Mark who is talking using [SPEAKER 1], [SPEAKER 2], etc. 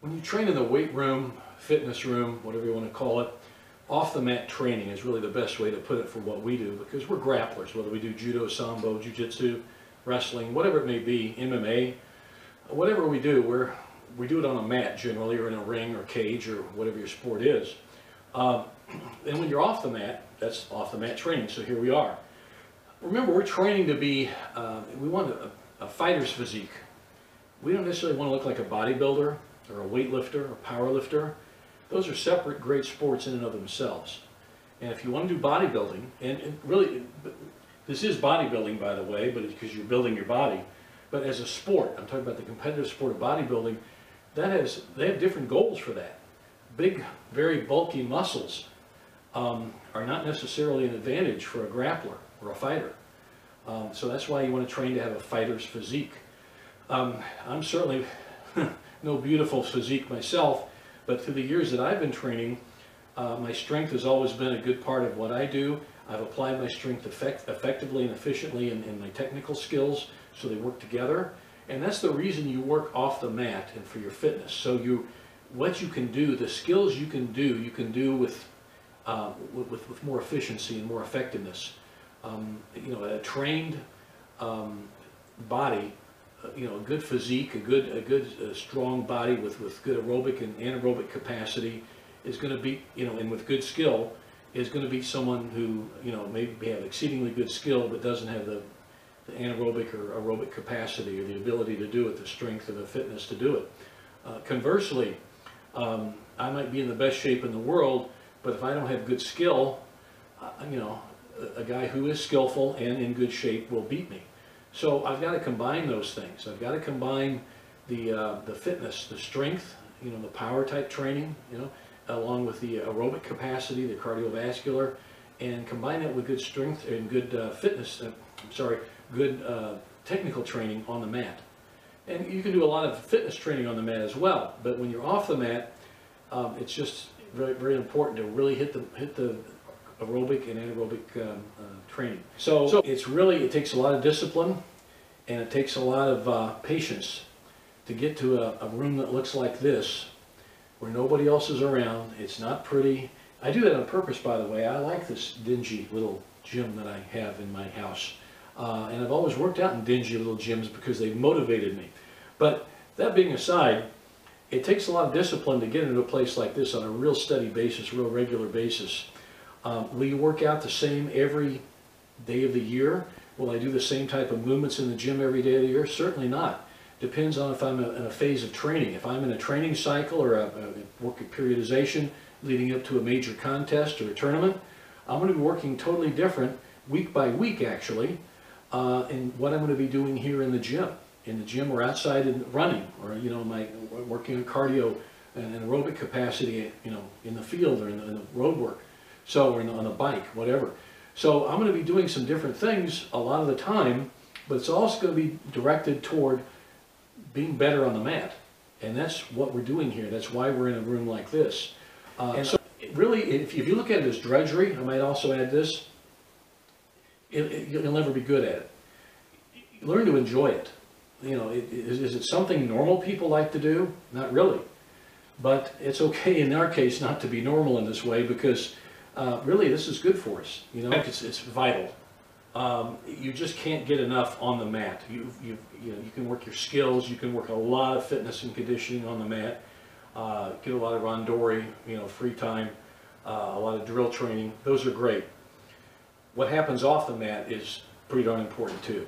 [SPEAKER 1] When you train in the weight room, fitness room, whatever you want to call it, off the mat training is really the best way to put it for what we do, because we're grapplers, whether we do judo, sambo, jiu-jitsu, wrestling, whatever it may be, MMA, whatever we do, we do it on a mat generally, or in a ring or cage or whatever your sport is. And when you're off the mat, that's off the mat training, so here we are. Remember, we're training to be, we want a fighter's physique. We don't necessarily want to look like a bodybuilder or a weightlifter or power lifter. Those are separate great sports in and of themselves. And if you want to do bodybuilding, and really, this is bodybuilding by the way, but it's because you're building your body. But as a sport, I'm talking about the competitive sport of bodybuilding, they have different goals for that. Big, very bulky muscles are not necessarily an advantage for a grappler or a fighter. So that's why you want to train to have a fighter's physique. I'm certainly no beautiful physique myself, but through the years that I've been training, my strength has always been a good part of what I do. I've applied my strength effectively and efficiently in my technical skills, so they work together. And that's the reason you work off the mat and for your fitness. So what you can do, the skills you can do with more efficiency and more effectiveness. You know, a trained body, you know, a good physique, a good strong body with good aerobic and anaerobic capacity is going to be, you know, and with good skill, is going to be someone who, you know, maybe have exceedingly good skill but doesn't have the anaerobic or aerobic capacity or the ability to do it, the strength or the fitness to do it. Conversely, I might be in the best shape in the world, but if I don't have good skill, you know, a guy who is skillful and in good shape will beat me. So I've got to combine those things. I've got to combine the fitness, the strength, you know, the power type training, you know, along with the aerobic capacity, the cardiovascular, and combine it with good strength and good fitness, good technical training on the mat. And you can do a lot of fitness training on the mat as well, but when you're off the mat, it's just very, very important to really hit the aerobic and anaerobic training. So it takes a lot of discipline, and it takes a lot of patience to get to a room that looks like this, where nobody else is around. It's not pretty. I do that on purpose, by the way. I like this dingy little gym that I have in my house. And I've always worked out in dingy little gyms because they've motivated me. But that being aside, it takes a lot of discipline to get into a place like this on a real steady basis, real regular basis. Will you work out the same every day of the year? Will I do the same type of movements in the gym every day of the year? Certainly not. Depends on if I'm in a phase of training. If I'm in a training cycle or a work periodization leading up to a major contest or a tournament, I'm going to be working totally different week by week, actually, in what I'm going to be doing here in the gym. In the gym or outside and running, or, you know, working on cardio and aerobic capacity, you know, in the field or in the road work, so, or on a bike, whatever. So I'm going to be doing some different things a lot of the time, but it's also going to be directed toward being better on the mat. And that's what we're doing here. That's why we're in a room like this. And so really, if you look at it as drudgery, I might also add this, you'll never be good at it. Learn to enjoy it. You know, is it something normal people like to do? Not really. But it's okay in our case not to be normal in this way, because really this is good for us. You know, it's vital. You just can't get enough on the mat. You can work your skills. You can work a lot of fitness and conditioning on the mat. Get a lot of randori, you know, free time, a lot of drill training. Those are great. What happens off the mat is pretty darn important too.